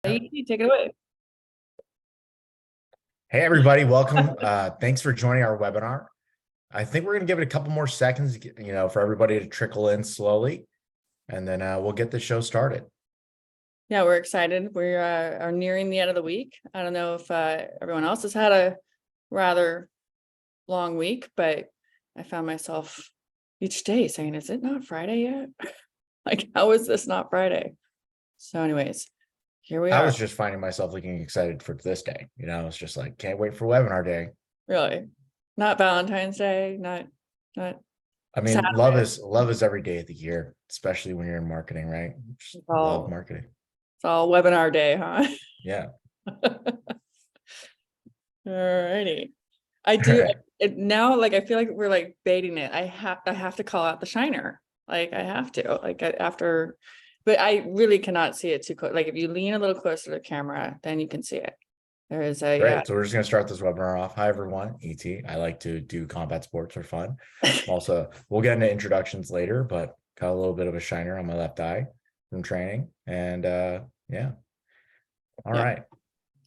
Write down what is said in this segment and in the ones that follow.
You take it away. Hey, everybody, welcome. Thanks for joining our webinar. I think we're going to give it a couple more seconds, for everybody to trickle in slowly, and then we'll get the show started. Yeah, we're excited. We are nearing the end of the week. I don't know if everyone else has had a rather long week, but I found myself each day saying, is it not Friday yet? Like, how is this not Friday? So anyways, here we are. I was just finding myself looking excited for this day. It's just like, can't wait for webinar day. Really? Not Valentine's Day, not I mean, Saturday. love is every day of the year, especially when you're in marketing, right? Love marketing. It's all webinar day, huh? Yeah. All righty. I do it now. Like, I feel like we're like baiting it. I have to call out the shiner. Like, I have to, like, after, but I really cannot see it too close. Like, if you lean a little closer to the camera, then you can see it. There is a Great. So we're just going to start this webinar off. Hi, everyone. ET. I like to do combat sports for fun. Also, we'll get into introductions later, but got a little bit of a shiner on my left eye from training. And yeah. All right.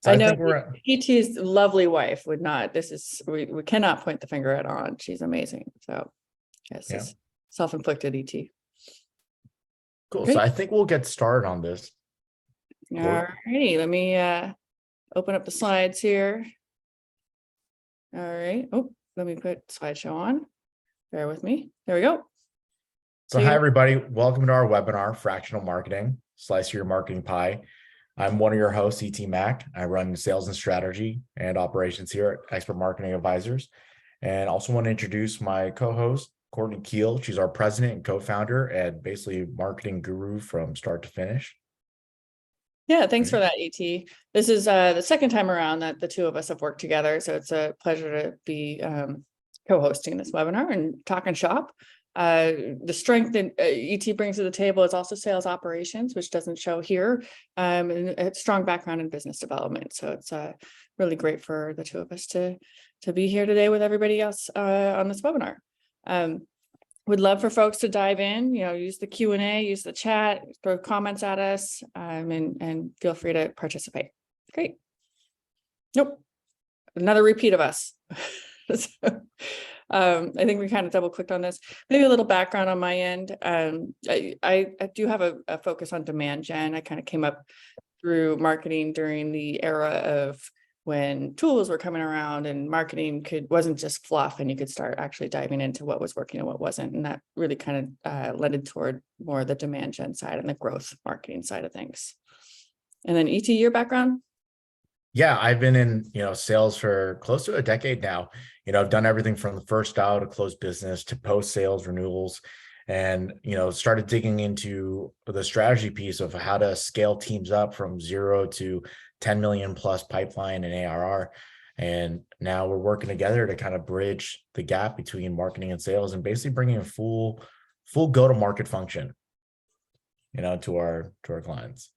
So I know ET's lovely wife would not. This is we cannot point the finger at on. She's amazing. So yes, it's self-inflicted ET. Cool. Great. So I think we'll get started on this. All righty. Let me open up the slides here. All right. Oh, let me put slideshow on. Bear with me. There we go. So hi, everybody. Welcome to our webinar, Fractional Marketing, Slice Your Marketing Pie. I'm one of your hosts, ET Mac. I run sales and strategy and operations here at Expert Marketing Advisors. And also want to introduce my co-host, Courtney Kehl. She's our president and co-founder and basically marketing guru from start to finish. Yeah, thanks for that, ET. This is the second time around that the two of us have worked together. So it's a pleasure to be co-hosting this webinar and talking shop. The strength that ET brings to the table is also sales operations, which doesn't show here, and a strong background in business development. So it's really great for the two of us to be here today with everybody else on this webinar. Would love for folks to dive in, use the Q&A, use the chat, throw comments at us, and feel free to participate. Great. Nope. Another repeat of us. I think we kind of double clicked on this. Maybe a little background on my end. I do have a focus on demand gen. I kind of came up through marketing during the era of when tools were coming around and marketing wasn't just fluff, and you could start actually diving into what was working and what wasn't. And that really kind of led toward more the demand gen side and the growth marketing side of things. And then ET, your background? Yeah, I've been in, sales for close to a decade now. I've done everything from the first dial to close business to post sales renewals, and, started digging into the strategy piece of how to scale teams up from 0 to 10 million plus pipeline and ARR. And now we're working together to kind of bridge the gap between marketing and sales and basically bringing a full go-to-market function, to our clients.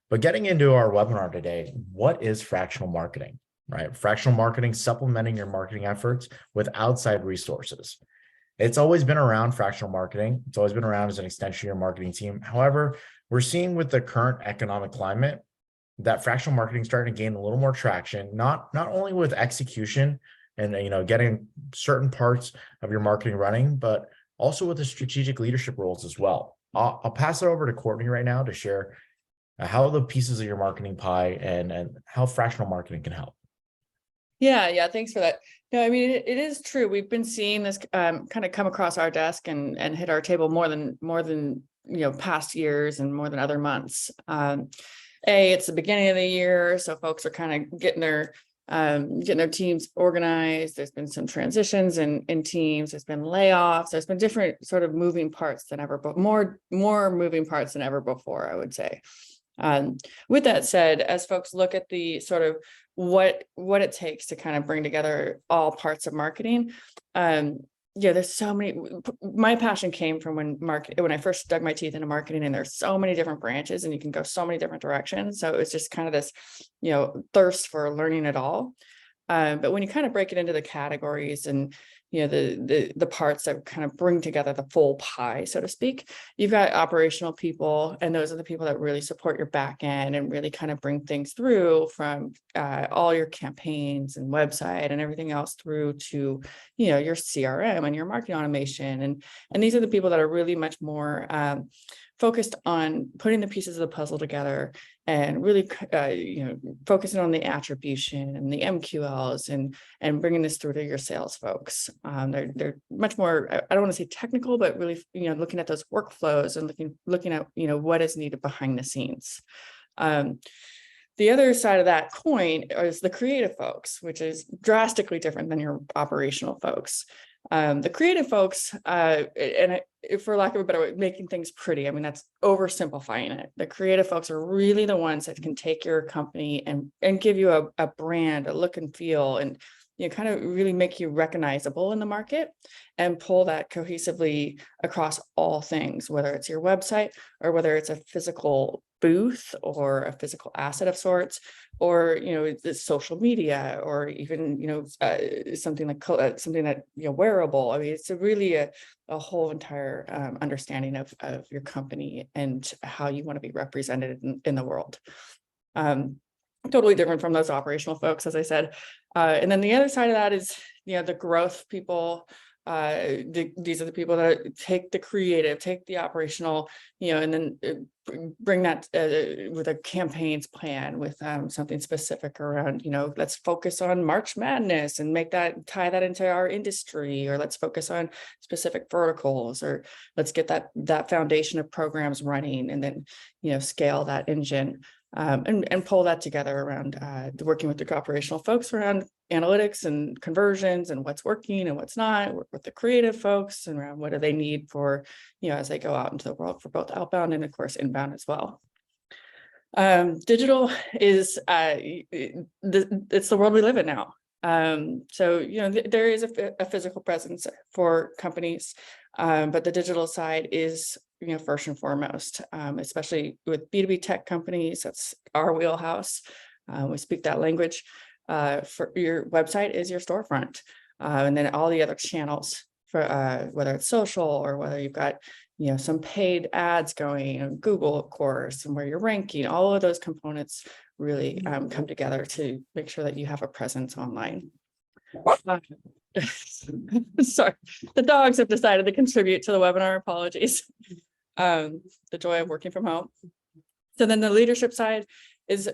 But getting into our webinar today, what is fractional marketing, right? Fractional marketing, supplementing your marketing efforts with outside resources. It's always been around, fractional marketing. It's always been around as an extension of your marketing team. However, we're seeing with the current economic climate that fractional marketing is starting to gain a little more traction, not only with execution and, getting certain parts of your marketing running, but also with the strategic leadership roles as well. I'll pass it over to Courtney right now to share how the pieces of your marketing pie and how fractional marketing can help. Yeah. Thanks for that. No, I mean, it is true. We've been seeing this kind of come across our desk and hit our table more than past years and more than other months. It's the beginning of the year, so folks are kind of getting their teams organized. There's been some transitions in teams. There's been layoffs. There's been different sort of moving parts than ever, but more moving parts than ever before, I would say. With that said, as folks look at the sort of what it takes to kind of bring together all parts of marketing, there's so many. My passion came from when I first dug my teeth into marketing, and there's so many different branches and you can go so many different directions. So it's just kind of this, thirst for learning it all. But when you kind of break it into the categories and the parts that kind of bring together the full pie, so to speak. You've got operational people, and those are the people that really support your back end and really kind of bring things through from all your campaigns and website and everything else through to, your CRM and your marketing automation. And these are the people that are really much more focused on putting the pieces of the puzzle together and really, focusing on the attribution and the MQLs and bringing this through to your sales folks. They're much more, I don't want to say technical, but really, looking at those workflows and looking at, what is needed behind the scenes. The other side of that coin is the creative folks, which is drastically different than your operational folks. The creative folks, for lack of a better way, making things pretty. I mean, that's oversimplifying it. The creative folks are really the ones that can take your company and give you a brand, a look and feel, and kind of really make you recognizable in the market and pull that cohesively across all things, whether it's your website or whether it's a physical booth or a physical asset of sorts, or the social media, or even something that wearable. I mean, it's really a whole entire understanding of your company and how you want to be represented in the world. Totally different from those operational folks, as I said. And then the other side of that is, the growth people. These are the people that take the creative, take the operational, and then bring that with a campaigns plan with something specific around, let's focus on March Madness and tie that into our industry, or let's focus on specific verticals, or let's get that foundation of programs running, and then, scale that engine. And pull that together around working with the operational folks around analytics and conversions and what's working and what's not, work with the creative folks and around what do they need for, as they go out into the world for both outbound and of course inbound as well. Digital is it's the world we live in now. So there is a physical presence for companies, but the digital side is first and foremost, especially with B2B tech companies. That's our wheelhouse. We speak that language. For your website is your storefront, and then all the other channels for whether it's social or whether you've got some paid ads going on Google, of course, and where you're ranking. All of those components really come together to make sure that you have a presence online. Sorry, the dogs have decided to contribute to the webinar. Apologies. The joy of working from home. So then the leadership side is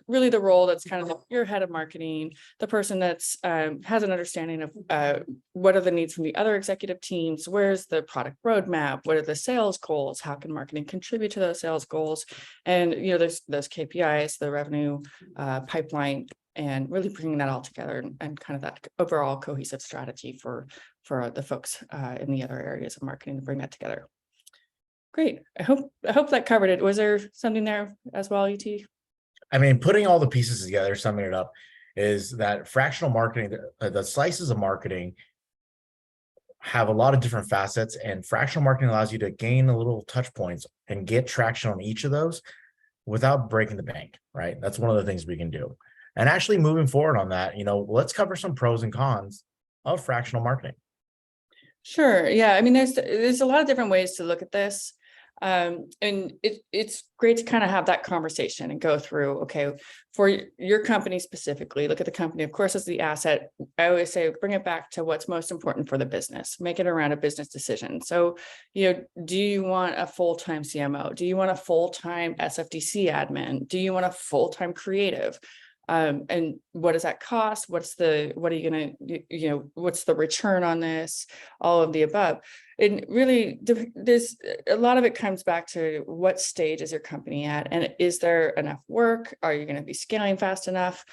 really the role that's kind of your head of marketing, the person that's has an understanding of what are the needs from the other executive teams, where's the product roadmap, what are the sales goals, how can marketing contribute to those sales goals, and there's those KPIs, the revenue pipeline, and really bringing that all together and kind of that overall cohesive strategy for the folks in the other areas of marketing to bring that together. Great. I hope that covered it. Was there something there as well, ET? I mean, putting all the pieces together, summing it up, is that fractional marketing, the slices of marketing have a lot of different facets, and fractional marketing allows you to gain a little touch points and get traction on each of those without breaking the bank, right? That's one of the things we can do. And actually moving forward on that, let's cover some pros and cons of fractional marketing. Sure. Yeah. I mean, there's a lot of different ways to look at this. And it's great to kind of have that conversation and go through, okay, for your company specifically, look at the company, of course, as the asset. I always say, bring it back to what's most important for the business, make it around a business decision. So, do you want a full-time CMO? Do you want a full-time SFDC admin? Do you want a full-time creative? And what does that cost? What are you going to, what's the return on this? All of the above. And really, there's a lot of it comes back to what stage is your company at? And is there enough work? Are you going to be scaling fast enough?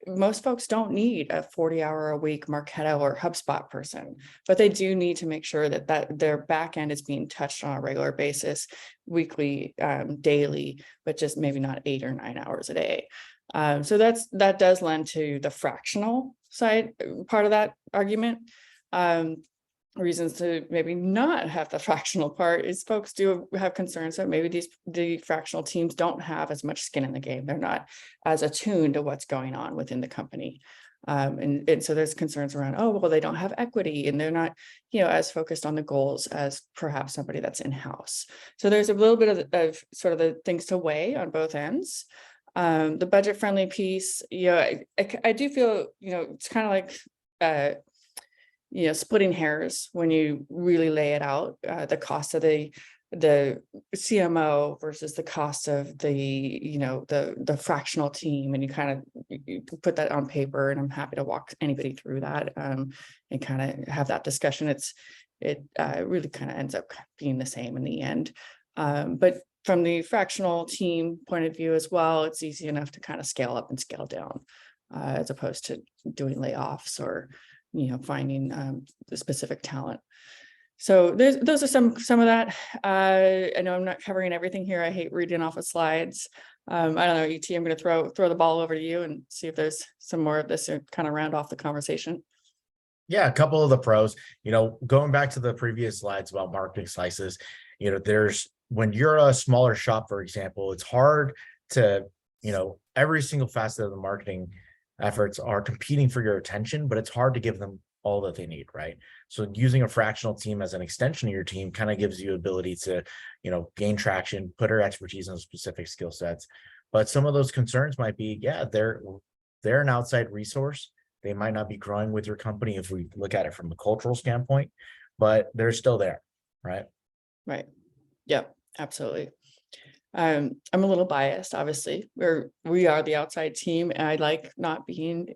Most folks don't need a 40-hour-a-week Marketo or HubSpot person, but they do need to make sure that their back end is being touched on a regular basis, weekly, daily, but just maybe not 8 or 9 hours a day. So that does lend to the fractional side part of that argument. Reasons to maybe not have the fractional part is folks do have concerns that maybe the fractional teams don't have as much skin in the game. They're not as attuned to what's going on within the company. And so there's concerns around, oh, well, they don't have equity and they're not, as focused on the goals as perhaps somebody that's in-house. So there's a little bit of sort of the things to weigh on both ends. The budget friendly piece, I do feel, it's kind of like, splitting hairs when you really lay it out, the cost of the CMO versus the cost of the fractional team, and you put that on paper, and I'm happy to walk anybody through that, and kind of have that discussion. It really kind of ends up being the same in the end. But from the fractional team point of view as well, it's easy enough to kind of scale up and scale down, as opposed to doing layoffs or finding the specific talent. So those are some of that. I know I'm not covering everything here. I hate reading off of slides. I don't know, ET, I'm going to throw the ball over to you and see if there's some more of this to kind of round off the conversation. Yeah, a couple of the pros, going back to the previous slides about marketing slices, there's, when you're a smaller shop, for example, it's hard to, every single facet of the marketing efforts are competing for your attention, but it's hard to give them all that they need, right? So using a fractional team as an extension of your team kind of gives you ability to, gain traction, put our expertise on specific skill sets. But some of those concerns might be, yeah, they're an outside resource. They might not be growing with your company if we look at it from a cultural standpoint, but they're still there, right? Right. Yep, absolutely. I'm a little biased, obviously. We are the outside team, and I like not being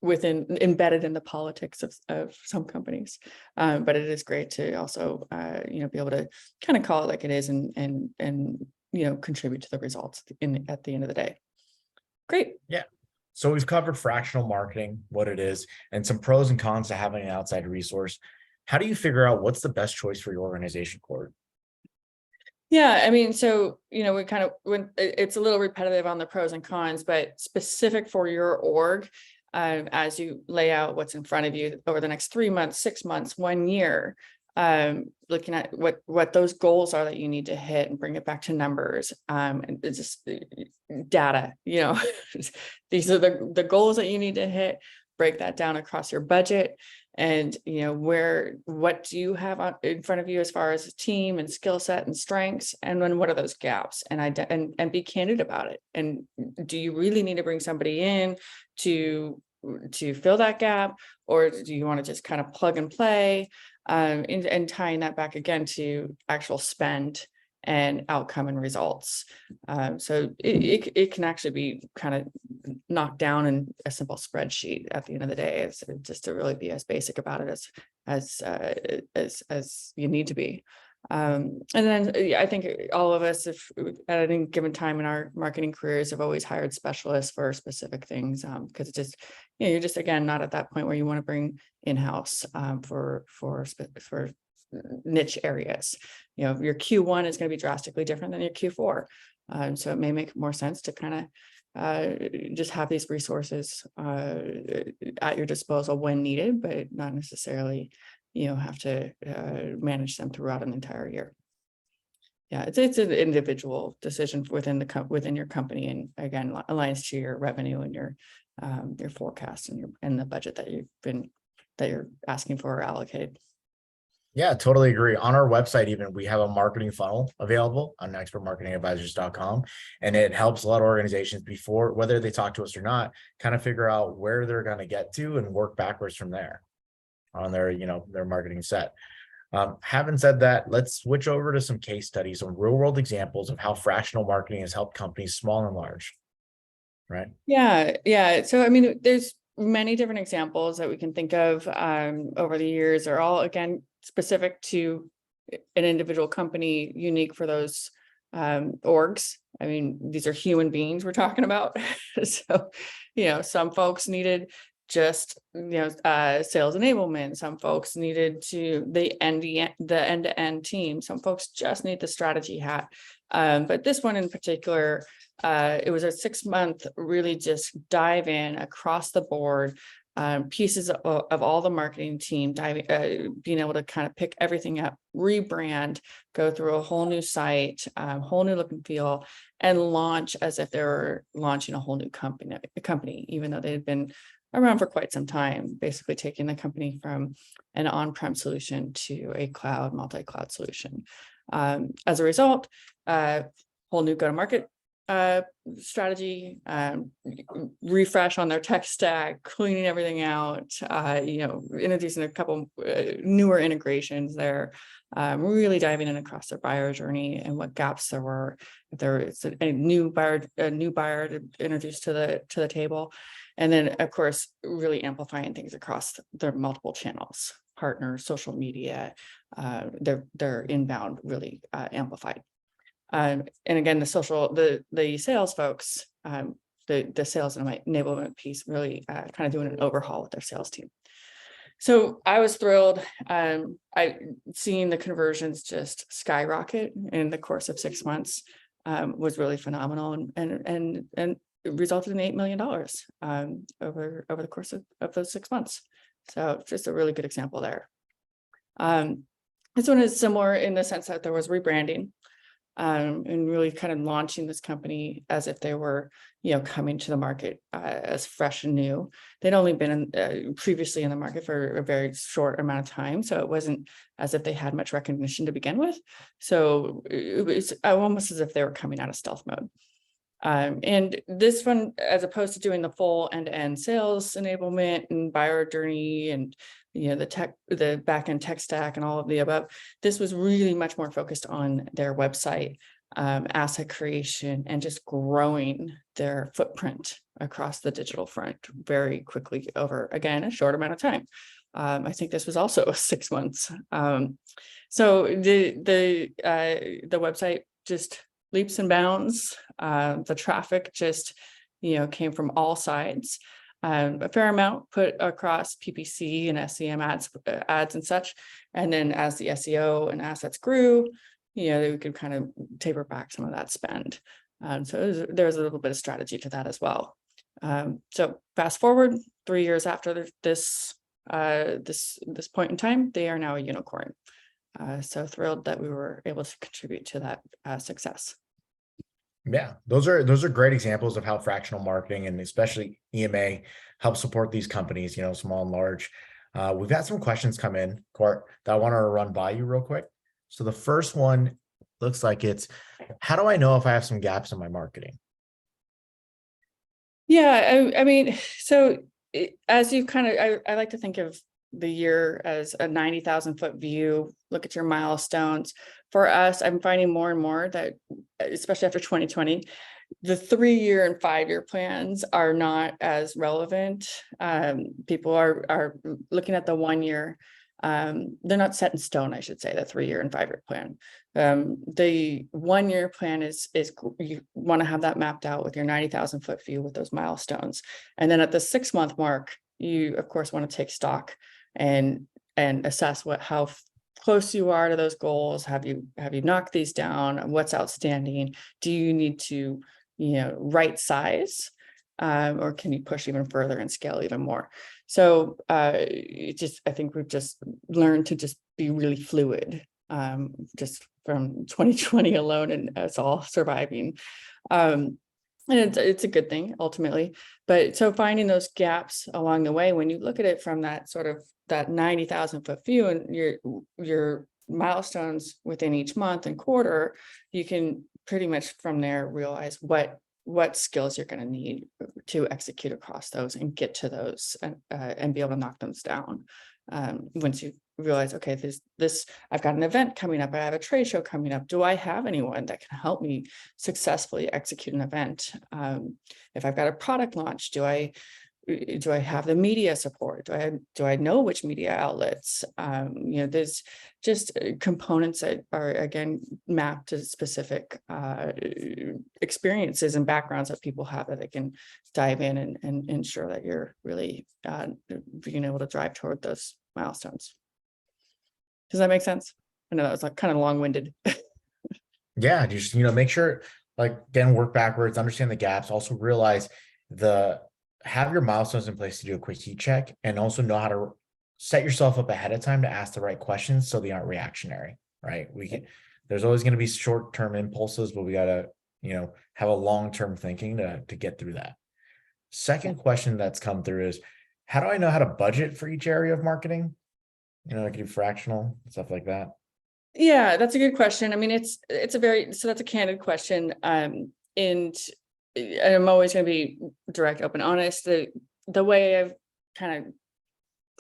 embedded in the politics of some companies. But it is great to also be able to kind of call it like it is and contribute to the results at the end of the day. Great. Yeah. So we've covered fractional marketing, what it is, and some pros and cons to having an outside resource. How do you figure out what's the best choice for your organization, Court? Yeah, I mean, so, when it's a little repetitive on the pros and cons, but specific for your org, as you lay out what's in front of you over the next 3 months, 6 months, 1 year, looking at what those goals are that you need to hit and bring it back to numbers, and it's just data, these are the goals that you need to hit, break that down across your budget. And what do you have in front of you as far as a team and skill set and strengths, and then what are those gaps, and be candid about it. And do you really need to bring somebody in to fill that gap, or do you want to just kind of plug and play, and tying that back again to actual spend and outcome and results. So it can actually be kind of knocked down in a simple spreadsheet at the end of the day. It's just to really be as basic about it as you need to be. And then I think all of us, if at any given time in our marketing careers, have always hired specialists for specific things, because it's just, you're just, again, not at that point where you want to bring in-house for niche areas. Your Q1 is going to be drastically different than your Q4. So it may make more sense to kind of just have these resources at your disposal when needed, but not necessarily, have to manage them throughout an entire year. Yeah, it's an individual decision within your company, and again, aligns to your revenue and your forecast and the budget that you're asking for or allocated. Yeah, totally agree. On our website, even, we have a marketing funnel available on expertmarketingadvisors.com, and it helps a lot of organizations, before, whether they talk to us or not, kind of figure out where they're going to get to and work backwards from there on their, their marketing set. Having said that, let's switch over to some case studies, some real world examples of how fractional marketing has helped companies small and large. Right? Yeah. So, I mean, there's many different examples that we can think of over the years. Are all, again, specific to an individual company, unique for those orgs. I mean, these are human beings we're talking about. So, some folks needed just, sales enablement. Some folks needed the end-to-end team. Some folks just need the strategy hat. But this one in particular, it was a 6-month, really just dive in across the board, pieces of all the marketing team, being able to kind of pick everything up, rebrand, go through a whole new site, whole new look and feel, and launch as if they were launching a whole new company, even though they had been around for quite some time, basically taking the company from an on-prem solution to a cloud, multi-cloud solution. As a result, whole new go-to-market strategy, refresh on their tech stack, cleaning everything out, introducing a couple newer integrations there, really diving in across their buyer journey and what gaps there were. If there is a new buyer to introduce to the table, and then of course really amplifying things across their multiple channels, partners, social media, their inbound really amplified. And again, the sales folks, the sales and enablement piece really kind of doing an overhaul with their sales team. So I was thrilled. I seeing the conversions just skyrocket in the course of 6 months was really phenomenal, and it resulted in $8 million over the course of those 6 months. So just a really good example there. This one is similar in the sense that there was rebranding. And really kind of launching this company as if they were, coming to the market as fresh and new. They'd only been previously in the market for a very short amount of time, so it wasn't as if they had much recognition to begin with. So it was almost as if they were coming out of stealth mode. And this one, as opposed to doing the full end-to-end sales enablement and buyer journey and the back-end tech stack and all of the above, this was really much more focused on their website, asset creation, and just growing their footprint across the digital front very quickly over, again, a short amount of time. I think this was also 6 months. So the website just leaps and bounds. The traffic just, came from all sides. A fair amount put across PPC and SEM ads and such. And then as the SEO and assets grew, we could kind of taper back some of that spend. So there was a little bit of strategy to that as well. So fast forward 3 years after this point in time, they are now a unicorn. So thrilled that we were able to contribute to that success. Yeah, those are great examples of how fractional marketing and especially EMA help support these companies, small and large. We've had some questions come in, Court, that I want to run by you real quick. So the first one looks like it's, how do I know if I have some gaps in my marketing? Yeah, I mean, so as you I like to think of the year as a 90,000 foot view, look at your milestones. For us, I'm finding more and more that, especially after 2020, the 3-year and 5-year plans are not as relevant. People are looking at the 1 year. They're not set in stone, I should say, the 3-year and 5-year plan. The 1 year plan is you want to have that mapped out with your 90,000 foot view with those milestones. And then at the 6 month mark, you of course want to take stock and assess how close you are to those goals. Have you knocked these down? What's outstanding? Do you need to, right size, or can you push even further and scale even more? So I think we've just learned to just be really fluid, just from 2020 alone, and us all surviving. And it's a good thing ultimately, but so finding those gaps along the way, when you look at it from that sort of that 90,000 foot view and your milestones within each month and quarter, you can pretty much from there realize what skills you're going to need to execute across those and get to those and be able to knock them down. Once you realize, okay, this I've got an event coming up, I have a trade show coming up. Do I have anyone that can help me successfully execute an event? If I've got a product launch, do I have the media support? Do I know which media outlets? There's just components that are again mapped to specific experiences and backgrounds that people have that they can dive in and ensure that you're really being able to drive toward those milestones. Does that make sense? I know that was kind of long-winded. Yeah, just make sure, again, work backwards, understand the gaps, also realize have your milestones in place to do a quick heat check, and also know how to set yourself up ahead of time to ask the right questions so they aren't reactionary, right? There's always going to be short-term impulses, but we got to, have a long-term thinking to get through that. Second question that's come through is, how do I know how to budget for each area of marketing? You know, I can do fractional stuff like that. Yeah, that's a good question. I mean, it's a very, so that's a candid question. And I'm always going to be direct, open, honest. The way I've kind of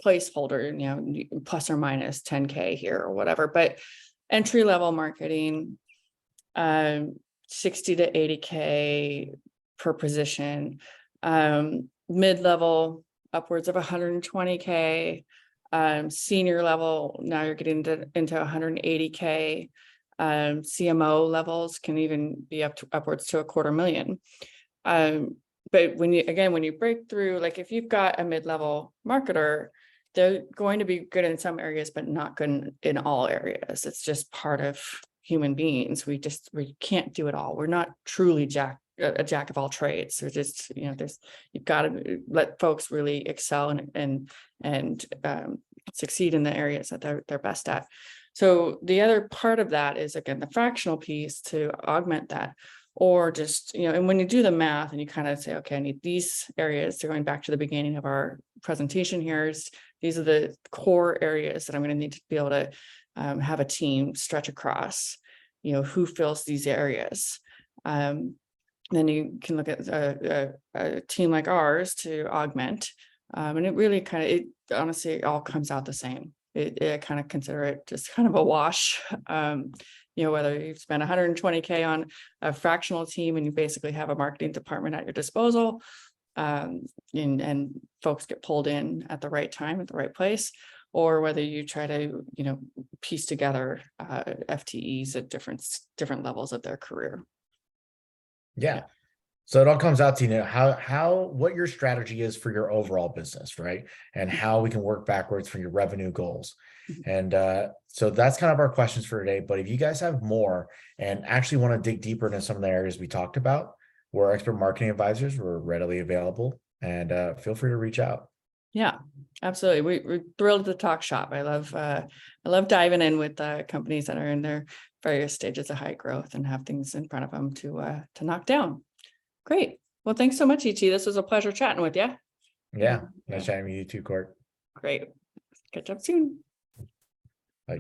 placeholder, plus or minus 10K here or whatever, but entry level marketing, 60 to 80K per position, mid-level upwards of 120K, senior level, now you're getting into 180K, CMO levels can even be upwards to $250,000. But when you break through, like if you've got a mid-level marketer, they're going to be good in some areas, but not good in all areas. It's just part of human beings. We can't do it all. We're not truly a jack of all trades. We're just, you've got to let folks really excel and succeed in the areas that they're best at. So the other part of that is, again, the fractional piece to augment that, or just, and when you do the math and you kind of say, okay, I need these areas. So going back to the beginning of our presentation here, these are the core areas that I'm going to need to be able to have a team stretch across, who fills these areas. Then you can look at a team like ours to augment. And it really honestly, it all comes out the same. I kind of consider it just kind of a wash. Whether you spend 120K on a fractional team and you basically have a marketing department at your disposal, and folks get pulled in at the right time, at the right place, or whether you try to, piece together FTEs at different levels of their career. Yeah. So it all comes out to, what your strategy is for your overall business, right? And how we can work backwards from your revenue goals. And so that's kind of our questions for today. But if you guys have more and actually want to dig deeper into some of the areas we talked about, we're expert marketing advisors. We're readily available, and feel free to reach out. Yeah, absolutely. We're thrilled to talk shop. I love diving in with companies that are in their various stages of high growth and have things in front of them to knock down. Great. Well, thanks so much, E.T. This was a pleasure chatting with you. Yeah. Nice chatting with you too, Court. Great. Catch up soon. Bye.